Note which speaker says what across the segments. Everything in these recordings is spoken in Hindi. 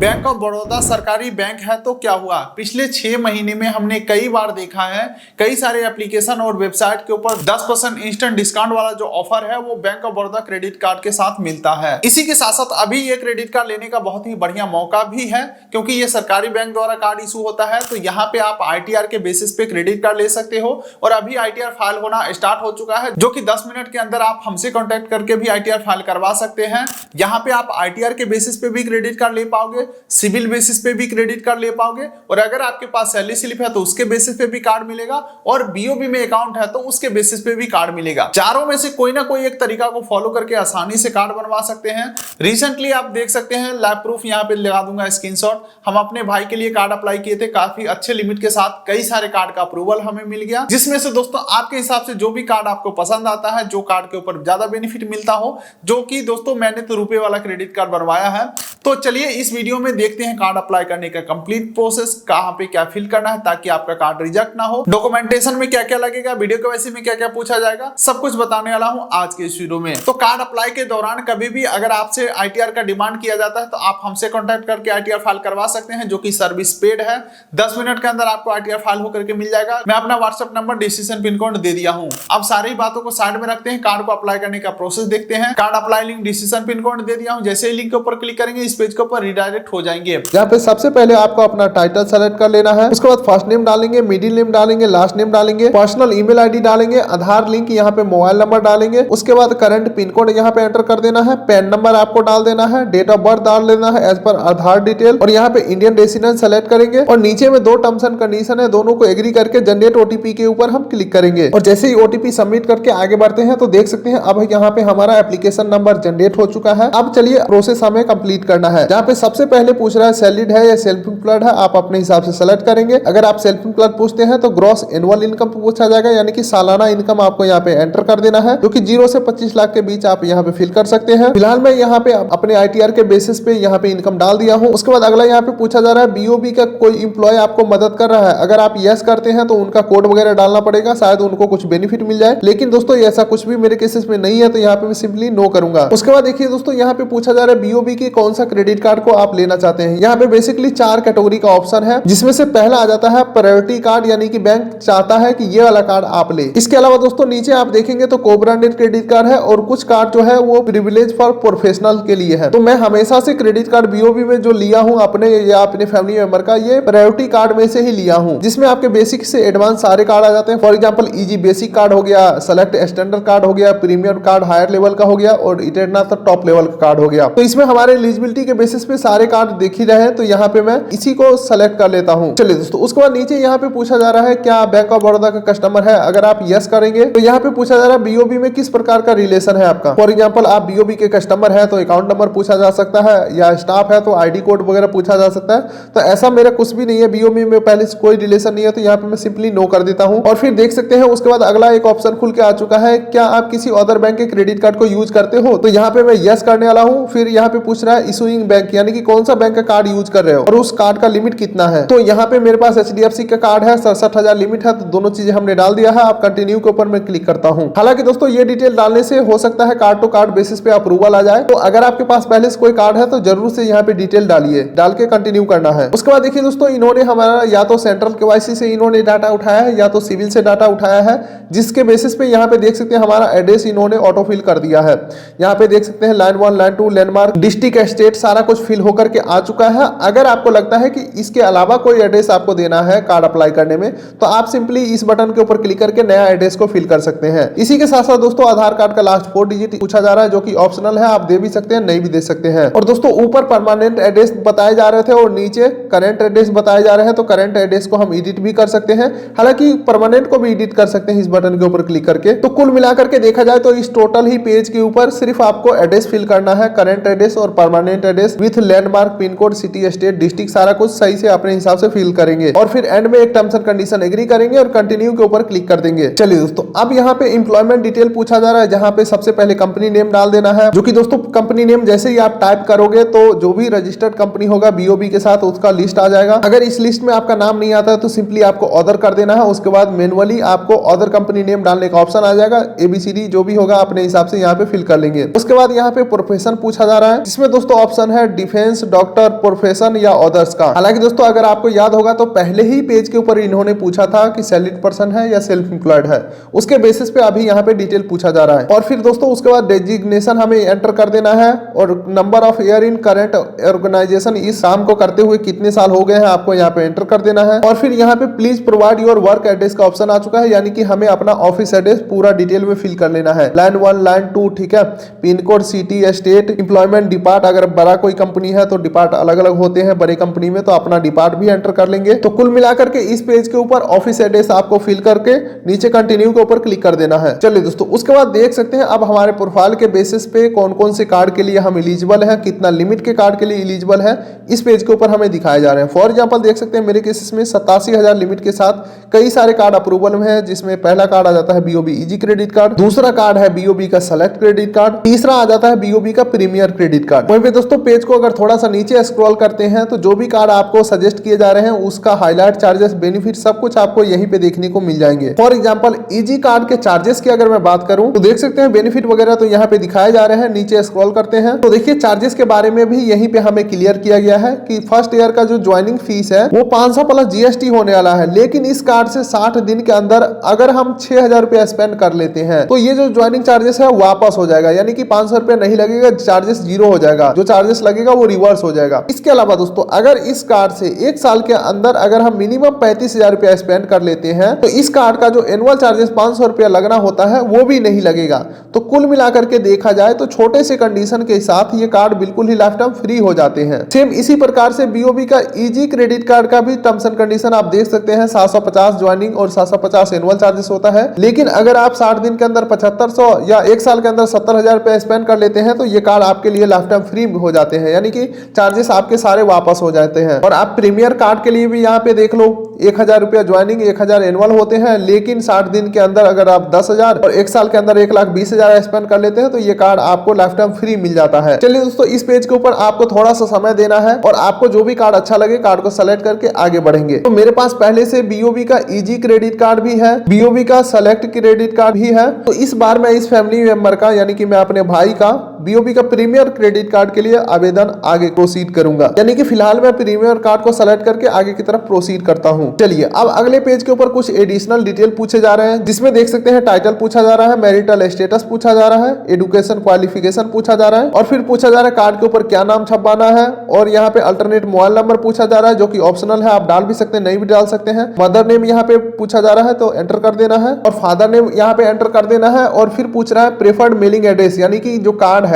Speaker 1: बैंक ऑफ बड़ौदा सरकारी बैंक है तो क्या हुआ। पिछले 6 महीने में हमने कई बार देखा है कई सारे एप्लीकेशन और वेबसाइट के ऊपर 10% इंस्टेंट डिस्काउंट वाला जो ऑफर है वो bank of Baroda credit card के साथ मिलता है। इसी के साथ साथ अभी ये क्रेडिट कार्ड लेने का बहुत ही बढ़िया मौका भी है क्योंकि ये सरकारी बैंक द्वारा कार्ड इशू होता है। तो यहाँ पे आप ITR के बेसिस पे क्रेडिट कार्ड ले सकते हो और अभी ITR फाइल होना स्टार्ट हो चुका है जो कि 10 मिनट के अंदर आप हमसे कॉन्टेक्ट करके भी ITR फाइल करवा सकते हैं। यहाँ पे आप ITR के बेसिस पे भी क्रेडिट कार्ड ले पाओगे, सिविल बेसिस पे भी क्रेडिट कार्ड ले पाओगे और अगर आपके पास सैलरी स्लिप है तो उसके बेसिस पे भी कार्ड मिलेगा और BOB में अकाउंट है तो उसके बेसिस पे भी कार्ड मिलेगा। चारों में से कोई ना कोई एक तरीका को फॉलो करके आसानी से कार्ड बनवा सकते हैं। रिसेंटली आप देख सकते हैं, लाइव प्रूफ यहाँ पे लगा दूंगा स्क्रीनशॉट, हम अपने भाई के लिए कार्ड अप्लाई किए थे, काफी अच्छे लिमिट के साथ कई सारे कार्ड का अप्रूवल हमें मिल गया, जिसमें से दोस्तों आपके हिसाब से जो भी कार्ड आपको पसंद आता है, जो कार्ड के ऊपर ज्यादा बेनिफिट मिलता हो, जो कि दोस्तों मैंने तो रुपए वाला क्रेडिट कार्ड बनवाया है। तो चलिए इस वीडियो में देखते हैं कार्ड अप्लाई करने का कंप्लीट प्रोसेस, कहां पे क्या फिल करना है ताकि आपका कार्ड रिजेक्ट ना हो, डॉक्यूमेंटेशन में क्या क्या लगेगा, वीडियो केवाईसी में क्या क्या पूछा जाएगा, सब कुछ बताने वाला हूं आज के इस वीडियो में। तो कार्ड अप्लाई के दौरान कभी भी अगर आपसे ITR का डिमांड किया जाता है तो आप हमसे कॉन्टेक्ट करके ITR फाइल करवा सकते हैं जो कि सर्विस पेड है। 10 मिनट के अंदर आपको ITR फाइल होकर के मिल जाएगा। मैं अपना WhatsApp number description pin code दे दिया हूं। अब सारी बातों को साइड में रखते हैं, कार्ड को अप्लाई करने का प्रोसेस देखते हैं। Card apply link description pin code दे दिया हूं, जैसे ही लिंक के ऊपर क्लिक करेंगे इस पेज के ऊपर रिडायरेक्ट हो जाएंगे।
Speaker 2: यहाँ पे सबसे पहले आपको अपना टाइटल सेलेक्ट कर लेना है, उसके बाद फर्स्ट नेम डालेंगे, मिडिल नेम डालेंगे, लास्ट नेम डालेंगे, पर्सनल ईमेल आईडी डालेंगे, आधार लिंक यहाँ पे मोबाइल नंबर डालेंगे, उसके बाद करंट पिन कोड यहाँ पे एंटर कर देना है, पैन नंबर आपको डाल देना है, डेट ऑफ बर्थ डाल देना है एज पर आधार डिटेल और यहाँ पे इंडियन रेसिडेंट सेलेक्ट करेंगे और नीचे में 2 टर्म्स एंड कंडीशन है, दोनों को एग्री करके जनरेट OTP के ऊपर हम क्लिक करेंगे और जैसे ही OTP सबमिट करके आगे बढ़ते हैं तो देख सकते हैं अब यहाँ पे हमारा एप्लीकेशन नंबर जनरेट हो चुका है। अब चलिए प्रोसेस हमें कंप्लीट करना है। जहाँ पे सबसे पहले पूछ रहा है सैलरीड है या सेल्फ एम्प्लॉयड है, आप अपने हिसाब से सेलेक्ट करेंगे। अगर आप सेल्फ एम्प्लॉयड पूछते हैं तो ग्रॉस एनुअल इनकम पूछा जाएगा, यानी कि सालाना इनकम आपको यहाँ पे एंटर कर देना है जो कि 0 से 25 लाख के बीच आप यहाँ पे फिल कर सकते हैं। फिलहाल मैं यहाँ पे अपने ITR के बेसिस पे यहाँ पे इनकम डाल दिया हूँ। उसके बाद अगला यहाँ पे पूछा जा रहा है BOB का कोई इंप्लॉय आपको मदद कर रहा है, अगर आप यस करते हैं तो उनका कोड वगैरह डालना पड़ेगा, शायद उनको कुछ बेनिफिट मिल जाए, लेकिन दोस्तों ऐसा कुछ भी मेरे केसेस में नहीं है तो यहाँ पे मैं सिंपली नो करूंगा। उसके बाद देखिए दोस्तों यहाँ पे पूछा जा रहा है BOB के कौन सा क्रेडिट कार्ड को आप लेना चाहते हैं। यहाँ पे बेसिकली 4 कैटेगरी का ऑप्शन है, जिसमें से पहला आ जाता है प्रायोरिटी कार्ड, यानी कि बैंक चाहता है कि ये वाला कार्ड आप ले। इसके अलावा दोस्तों नीचे आप देखेंगे तो को ब्रांडेड क्रेडिट कार्ड है और कुछ कार्ड जो है वो प्रिविलेज फॉर प्रोफेशनल के लिए है। तो मैं हमेशा से क्रेडिट कार्ड BOB में जो लिया हूँ अपने या अपने फैमिली मेंबर का, ये प्रायोरिटी कार्ड में से ही लिया हूँ, जिसमें आपके बेसिक से एडवांस सारे कार्ड आ जाते हैं। For example easy basic card हो गया, सेलेक्ट स्टैंडर्ड कार्ड हो गया, प्रीमियम कार्ड हायर लेवल का हो गया और इटरनल तो टॉप लेवल का कार्ड हो गया। तो इसमें हमारे एलिजिबिलिटी के बेसिस पे सारे कार्ड देख ही रहे हैं, तो यहाँ पे मैं इसी को सेलेक्ट कर लेता हूँ। चलिए दोस्तों, उसके बाद नीचे यहाँ पे पूछा जा रहा है क्या बैंक ऑफ बड़ौदा का कस्टमर है। अगर आप यस करेंगे तो यहाँ पे पूछा जा रहा है BOB में किस प्रकार का रिलेशन है आपका। फॉर एग्जांपल आप BOB के कस्टमर है तो अकाउंट नंबर पूछा जा सकता है, या स्टाफ है तो ID कोड वगैरह पूछा जा सकता है। तो ऐसा मेरा कुछ भी नहीं है, BOB में पहले से कोई रिलेशन नहीं है, तो यहाँ पे मैं सिंपली नो कर देता हूँ। और फिर देख सकते हैं उसके बाद अगला एक ऑप्शन खुल के आ चुका है, क्या आप किसी अदर बैंक के क्रेडिट कार्ड को यूज करते हो। तो यहाँ पे मैं यस करने वाला हूँ। फिर यहाँ पे पूछ रहा है इशूइंग बैंक, यानी कि कौन सा बैंक का कार्ड यूज कर रहे हो और उस कार्ड का लिमिट कितना है। तो यहाँ पे मेरे पास HDFC का कार्ड है, 67,000 लिमिट है, तो दोनों चीजें हमने डाल दिया है। आप कंटिन्यू के ऊपर मैं क्लिक करता हूँ। हालांकि दोस्तों ये डिटेल डालने से हो सकता है कार्ड टू कार्ड बेसिस पे अप्रूवल आ जाए, तो अगर आपके पास पहले से कोई कार्ड है तो जरूर से यहाँ पे डिटेल डालिए, डाल के कंटिन्यू करना है। उसके बाद देखिए दोस्तों, इन्होंने हमारा या तो सेंट्रल KYC से इन्होंने डाटा उठाया है या तो सिविल से डाटा उठाया है, जिसके बेसिस पे यहाँ पे देख सकते हैं हमारा एड्रेस इन्होंने ऑटो फिल कर दिया है। यहाँ पे देख सकते हैं line 1, line 2, landmark, district, state सारा कुछ फिल होकर के आ चुका है। अगर आपको लगता है कि इसके अलावा कोई एड्रेस आपको देना है कार्ड अप्लाई करने में, तो आप सिंपली इस बटन के ऊपर क्लिक करके नया एड्रेस को फिल कर सकते हैं। इसी के साथ साथ दोस्तों आधार कार्ड का लास्ट 4 डिजिट पूछा जा रहा है, जो कि ऑप्शनल है, आप दे भी सकते हैं, नहीं भी दे सकते हैं। और दोस्तों ऊपर परमानेंट एड्रेस बताए जा रहे थे और नीचे करंट एड्रेस बताए जा रहे हैं, तो करंट एड्रेस को हम एडिट भी कर सकते हैं, हालांकि परमानेंट को भी एडिट कर सकते हैं इस बटन के ऊपर क्लिक करके। तो कुल मिलाकर के देखा जाए तो इस टोटल ही पेज के ऊपर सिर्फ आपको एड्रेस फिल करना है, करंट एड्रेस और permanent address with landmark, pin code, city, state, district, सारा कुछ सही से अपने हिसाब से फिल करेंगे और फिर एंड में एक टर्म्स एंड कंडीशन एग्री करेंगे और कंटिन्यू के ऊपर क्लिक कर देंगे। चलिए दोस्तों, अब यहाँ पे एम्प्लॉयमेंट डिटेल पूछा जा रहा है, जहाँ पे सबसे पहले कंपनी नेम डाल देना है, जो कि दोस्तों कंपनी नेम जैसे ही आप टाइप करोगे तो जो भी रजिस्टर्ड कंपनी होगा BOB के साथ उसका लिस्ट आ जाएगा। अगर इस लिस्ट में आपका नाम नहीं आता है तो सिंपली आपको अदर कर देना है। उसके बाद मैनुअली आपको अदर कंपनी नेम डालने का ऑप्शन आ जाएगा, ABCD जो भी होगा अपने हिसाब से यहाँ पे फिल कर लेंगे। उसके बाद यहाँ पे प्रोफेशन पूछा जा रहा है, जिसमें दोस्तों ऑप्शन है डिफेंस, डॉक्टर, प्रोफेशन या अदर्स का। हालांकि दोस्तों अगर आपको याद होगा तो पहले ही पेज के ऊपर इन्होंने पूछा था कि सैलरीड पर्सन है या सेल्फ एम्प्लॉयड है, उसके बेसिस पे अभी यहाँ पे डिटेल पूछा जा रहा है। और फिर दोस्तों उसके बाद डेजिग्नेशन हमें एंटर कर देना है और number of year in current organization, इस काम को करते हुए कितने साल हो गए हैं आपको यहाँ पे एंटर कर देना है। और फिर यहाँ पे please provide your work address का ऑप्शन आ चुका है, यानी कि हमें अपना ऑफिस एड्रेस पूरा डिटेल में फिल कर लेना है। लाइन 1, लाइन 2, ठीक है। Pin code, city, state, employment, depart, अगर बड़ा कोई कंपनी है तो डिपार्ट अलग अलग होते हैं, बड़े कंपनी में तो अपना डिपार्ट भी एंटर कर लेंगे। तो कुल मिलाकर के इस पेज के ऊपर ऑफिस एड्रेस आपको फिल करके नीचे कंटिन्यू के ऊपर क्लिक कर देना है। चलिए दोस्तों उसके बाद देख सकते हैं अब हमारे प्रोफाइल के बेसिस पे कौन कौन से कार्ड के लिए हम एलिजिबल है, कितना लिमिट के कार्ड के लिए एलिजिबल है, इस पेज के ऊपर हमें दिखाए जा रहे हैं। फॉर एग्जांपल देख सकते हैं मेरे केसेस में 87,000 लिमिट के साथ कई सारे कार्ड अप्रूवल में है, जिसमें पहला कार्ड आ जाता है बीओबी इजी क्रेडिट कार्ड, दूसरा कार्ड है बीओबी का सेलेक्ट क्रेडिट कार्ड, तीसरा आ जाता है बीओबी का प्रीमियर क्रेडिट कार्ड। वहीं पे दोस्तों पेज को अगर थोड़ा सा नीचे स्क्रॉल करते हैं तो जो भी कार्ड आपको सजेस्ट किए जा रहे हैं उसका हाईलाइट, चार्जेस, बेनिफिट सब कुछ आपको यहीं पे देखने को मिल जाएंगे। फॉर एग्जांपल इजी कार्ड के चार्जेस की अगर मैं बात करूं तो देख सकते हैं बेनिफिट वगैरह तो यहाँ पे दिखाए जा रहे हैं। नीचे स्क्रॉल करते हैं तो देखिए चार्जेस के बारे में भी यहीं पे हमें क्लियर किया गया है कि फर्स्ट ईयर का जो ज्वाइनिंग फीस है वो 500 प्लस जीएसटी होने वाला है, लेकिन इस कार्ड से 60 दिन के अंदर अगर हम 6,000 रुपया स्पेंड कर लेते हैं तो ये जो ज्वाइनिंग चार्जेस है वापस हो जाएगा, यानी कि 500 रुपया नहीं लगेगा, चार्जेस जीरो हो जाएगा, जो चार्जेस लगेगा वो रिवर्स हो जाएगा। इसके अलावा दोस्तों अगर इस कार्ड से 1 साल के अंदर अगर हम मिनिमम 35,000 रुपया स्पेंड कर लेते हैं तो इस कार्ड का जो एनुअल चार्जेस 500 रुपया लगना होता है वो भी नहीं लगेगा। तो कुल मिलाकर के देखा जाए तो छोटे से कंडीशन के साथ ये कार्ड बिल्कुल ही लाइफ टाइम फ्री हो जाते हैं। सेम इसी प्रकार से बीओबी का इजी क्रेडिट कार्ड का भी टर्म्स एंड कंडीशन आप देख सकते हैं, 750 ज्वाइनिंग और 750 एनुअल चार्जेस होता है, लेकिन अगर आप 60 दिन के अंदर 7500 या 1 साल के अंदर 70,000 रुपया स्पेंड कर लेते हैं तो ये कार्ड आपके लिए लाइफ टाइम फ्री हो जाते हैं, यानी कि चार्जेस आपके सारे वापस हो जाते हैं। और आप प्रीमियर कार्ड के लिए भी यहाँ पे देख लो 1,000 रुपया ज्वाइनिंग, 1,000 एनुअल होते हैं, लेकिन 60 दिन के अंदर अगर आप 10,000 और 1 साल के अंदर 1,20,000 स्पेंड कर लेते हैं तो ये कार्ड आपको लाइफ टाइम फ्री मिल जाता है। चलिए दोस्तों इस पेज के ऊपर आपको थोड़ा सा समय देना है और आपको जो भी कार्ड अच्छा लगे कार्ड को सेलेक्ट करके आगे बढ़ेंगे। तो मेरे पास पहले से बीओबी का इजी क्रेडिट कार्ड भी है, बीओबी का सेलेक्ट क्रेडिट कार्ड भी है, तो इस बार मैं इस फैमिली मेंबर का यानी कि मैं अपने भाई का बीओबी का प्रीमियर क्रेडिट कार्ड के लिए आवेदन आगे प्रोसीड करूंगा, यानी कि फिलहाल मैं प्रीमियर कार्ड को सेलेक्ट करके आगे की तरफ प्रोसीड करता हूं। चलिए अब अगले पेज के ऊपर कुछ एडिशनल डिटेल पूछे जा रहे हैं, जिसमें देख सकते हैं टाइटल पूछा जा रहा है, मैरिटल स्टेटस पूछा जा रहा है, एजुकेशन क्वालिफिकेशन पूछा जा रहा है, और फिर पूछा जा रहा है कार्ड के ऊपर क्या नाम छपवाना है, और यहाँ पे अल्टरनेट मोबाइल नंबर पूछा जा रहा है जो कि ऑप्शनल है, आप डाल भी सकते हैं नहीं भी डाल सकते हैं। मदर नेम यहाँ पे पूछा जा रहा है तो एंटर कर देना है, और फादर नेम यहाँ पे एंटर कर देना है, और फिर पूछ रहा है प्रेफर्ड मेलिंग एड्रेस, यानी कि जो कार्ड है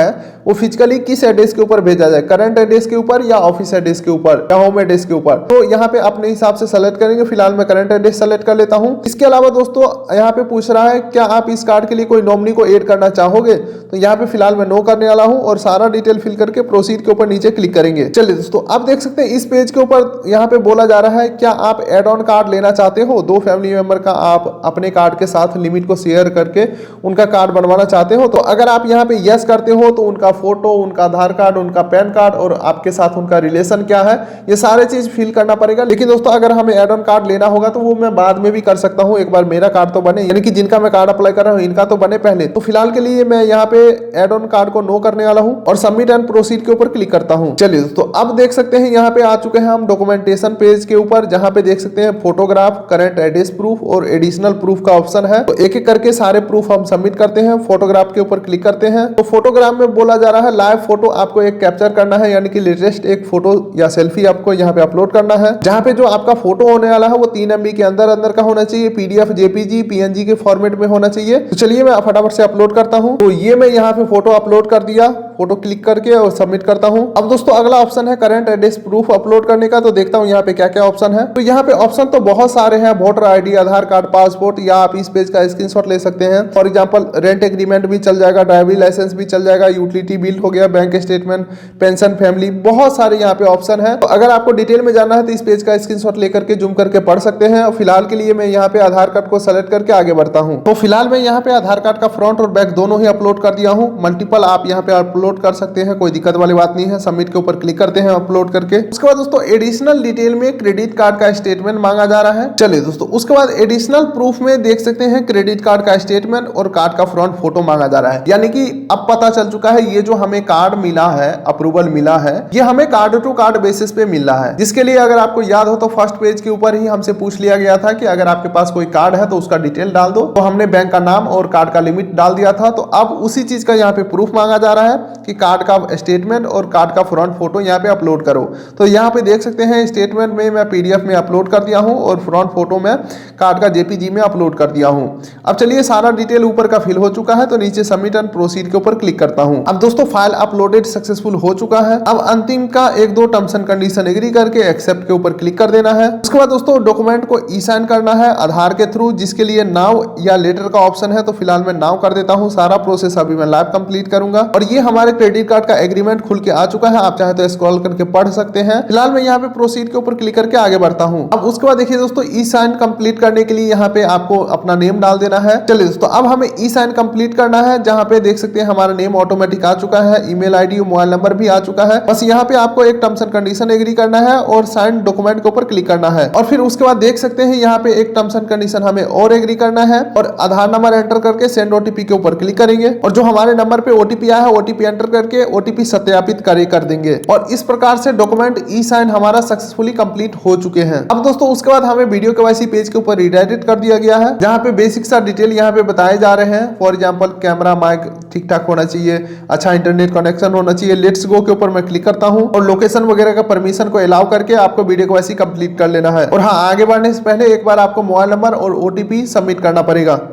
Speaker 2: वो फिजिकली किस एड्रेस के ऊपर भेजा जाए, करंट एड्रेस के ऊपर या ऑफिस एड्रेस के ऊपर या होम एड्रेस के ऊपर। तो यहाँ पे अपने हिसाब से सेलेक्ट करेंगे, फिलहाल मैं करंट एड्रेस सेलेक्ट कर लेता हूँ। इसके अलावा दोस्तों यहाँ पे पूछ रहा है क्या आप इस कार्ड के लिए कोई नॉमिनी को ऐड करना चाहोगे, तो यहाँ पे फिलहाल मैं नो करने वाला हूँ और सारा डिटेल फिल करके प्रोसीड के ऊपर नीचे क्लिक करेंगे। चलिए दोस्तों अब देख सकते हैं इस पेज के ऊपर यहाँ पे बोला जा रहा है क्या आप एड ऑन कार्ड लेना चाहते हो, 2 फैमिली मेंबर का आप अपने कार्ड के साथ लिमिट को शेयर करके उनका कार्ड बनवाना चाहते हो। तो अगर आप यहाँ पे यस करते हो तो उनका फोटो, उनका आधार कार्ड, उनका पैन कार्ड और आपके साथ उनका रिलेशन क्या है ये सारे चीज फिल करना पड़ेगा। लेकिन दोस्तों अगर हमें एड ऑन कार्ड लेना होगा तो वो मैं बाद में भी कर सकता हूँ, एक बार मेरा कार्ड तो बने, यानी कि जिनका मैं कार्ड अप्लाई कर रहा हूँ इनका तो बने पहले। तो फिलहाल के लिए मैं यहाँ पे एड ऑन कार्ड को नो करने वाला हूँ और सबमिट एंड प्रोसीड के ऊपर क्लिक करता हूँ। चलिए दोस्तों अब देख सकते हैं यहाँ पे आ चुके हैं हम डॉक्यूमेंटेशन पेज के ऊपर, जहाँ पे देख सकते हैं फोटोग्राफ, करंट एड्रेस प्रूफ और एडिशनल प्रूफ का ऑप्शन है। तो एक एक करके सारे प्रूफ हम सबमिट करते हैं। फोटोग्राफ के ऊपर क्लिक करते हैं तो फोटोग्राफ में बोला जा रहा है लाइव फोटो आपको एक कैप्चर करना है, यानी कि लेटेस्ट एक फोटो या सेल्फी आपको यहाँ पे अपलोड करना है, जहाँ पे जो आपका फोटो होने वाला है वो 3 MB के अंदर का होना चाहिए, PDF, JPG, PNG के फॉर्मेट में होना चाहिए। तो चलिए मैं फटाफट से अपलोड करता हूँ। तो ये मैं यहाँ पे फोटो अपलोड कर दिया, फोटो क्लिक करके और सबमिट करता हूँ। अब दोस्तों अगला ऑप्शन है करंट एड्रेस प्रूफ अपलोड करने का, तो देखता हूँ यहाँ पे क्या क्या ऑप्शन है। तो यहाँ पे ऑप्शन तो बहुत सारे हैं, वोटर ID, आधार कार्ड, पासपोर्ट, या आप इस पेज का स्क्रीनशॉट ले सकते हैं। फॉर एग्जांपल रेंट एग्रीमेंट भी चल जाएगा, ड्राइविंग लाइसेंस भी चल जाएगा, यूटिलिटी बिल हो गया, बैंक स्टेटमेंट, पेंशन, फैमिली, बहुत सारे यहाँ पे ऑप्शन है। तो अगर आपको डिटेल में जानना है तो इस पेज का स्क्रीनशॉट लेकर के जूम करके पढ़ सकते हैं। और फिलहाल के लिए मैं यहाँ पे आधार कार्ड को सेलेक्ट करके आगे बढ़ता हूँ। तो फिलहाल मैं यहाँ पे आधार कार्ड का फ्रंट और बैक दोनों ही अपलोड कर दिया हूँ। मल्टीपल आप यहाँ पे अपलोड अपलोड कर सकते हैं, कोई दिक्कत वाली बात नहीं है। सबमिट के ऊपर क्लिक करते हैं अपलोड करके। उसके बाद दोस्तों एडिशनल डिटेल में क्रेडिट कार्ड का स्टेटमेंट मांगा जा रहा है। चलिए दोस्तों, उसके बाद एडिशनल प्रूफ में देख सकते हैं क्रेडिट कार्ड का स्टेटमेंट और कार्ड का फ्रंट फोटो मांगा जा रहा है। यानी कि अब पता चल चुका है ये जो हमें कार्ड मिला है, अप्रूवल मिला है, ये हमें कार्ड टू कार्ड बेसिस पे मिल रहा है। जिसके लिए अगर आपको याद हो तो फर्स्ट पेज के ऊपर ही हमसे पूछ लिया गया था कि अगर आपके पास कोई कार्ड है तो उसका डिटेल डाल दो। तो हमने बैंक का नाम और कार्ड का लिमिट डाल दिया था। तो अब उसी चीज का यहाँ पे प्रूफ मांगा जा रहा है कि कार्ड का स्टेटमेंट और कार्ड का फ्रंट फोटो यहाँ पे अपलोड करो। तो यहाँ पे देख सकते हैं स्टेटमेंट में मैं PDF में अपलोड कर दिया हूँ और फ्रंट फोटो में कार्ड का JPG में अपलोड कर दिया हूँ। अब चलिए सारा डिटेल ऊपर का फिल हो चुका है, तो नीचे सबमिट एंड प्रोसीड के ऊपर क्लिक करता हूँ। अब दोस्तों फाइल अपलोडेड सक्सेसफुल हो चुका है। अब अंतिम का 1-2 टर्म्स एंड कंडीशन एग्री करके एक्सेप्ट के ऊपर क्लिक कर देना है। उसके बाद दोस्तों डॉक्यूमेंट को ई साइन करना है आधार के थ्रू, जिसके लिए नाउ या लेटर का ऑप्शन है। तो फिलहाल मैं नाउ कर देता हूँ। सारा प्रोसेस अभी मैं लाइव कंप्लीट करूंगा। और ये हमारे क्रेडिट कार्ड का एग्रीमेंट खुल के आ चुका है। आप चाहे तो स्क्रॉल करके पढ़ सकते हैं। फिलहाल मैं यहाँ पे प्रोसीड के ऊपर क्लिक करके आगे बढ़ता हूँ। अब उसके बाद देखिए दोस्तों ई साइन कंप्लीट करने के लिए यहाँ पे आपको अपना नेम डाल देना है। चलिए दोस्तों, अब हमें ई साइन कंप्लीट करना है, जहाँ पे देख सकते हैं हमारा नेम ऑटोमेटिक आ चुका है, ईमेल आईडी और मोबाइल नंबर भी आ चुका है। बस यहाँ पे आपको एक टर्म्स एंड कंडीशन एग्री करना है और साइन डॉक्यूमेंट के ऊपर क्लिक करना है। और फिर उसके बाद देख सकते हैं यहाँ पे एक टर्म्स एंड कंडीशन हमें और एग्री करना है और आधार नंबर एंटर करके सेंड OTP के ऊपर क्लिक करेंगे। और जो हमारे नंबर पे OTP आया है OTP एंटर करके OTP सत्यापित कर देंगे। और इस प्रकार से डॉक्यूमेंट ई साइन हमारा सक्सेसफुली कंप्लीट हो चुके हैं। अब दोस्तों उसके बाद हमें वीडियो KYC पेज के ऊपर रिडायरेक्ट कर दिया गया है, जहाँ पे बेसिक सा डिटेल यहाँ पे बताए जा रहे हैं। फॉर एग्जाम्पल कैमरा माइक ठीक ठाक होना चाहिए, अच्छा इंटरनेट कनेक्शन होना चाहिए। लेट्स गो के ऊपर मैं क्लिक करता हूँ और लोकेशन वगैरह का परमिशन को अलाउ करके आपको वीडियो KYC कंप्लीट कर लेना है। और हाँ, आगे बढ़ने से पहले एक बार आपको मोबाइल नंबर और OTP सबमिट करना पड़ेगा।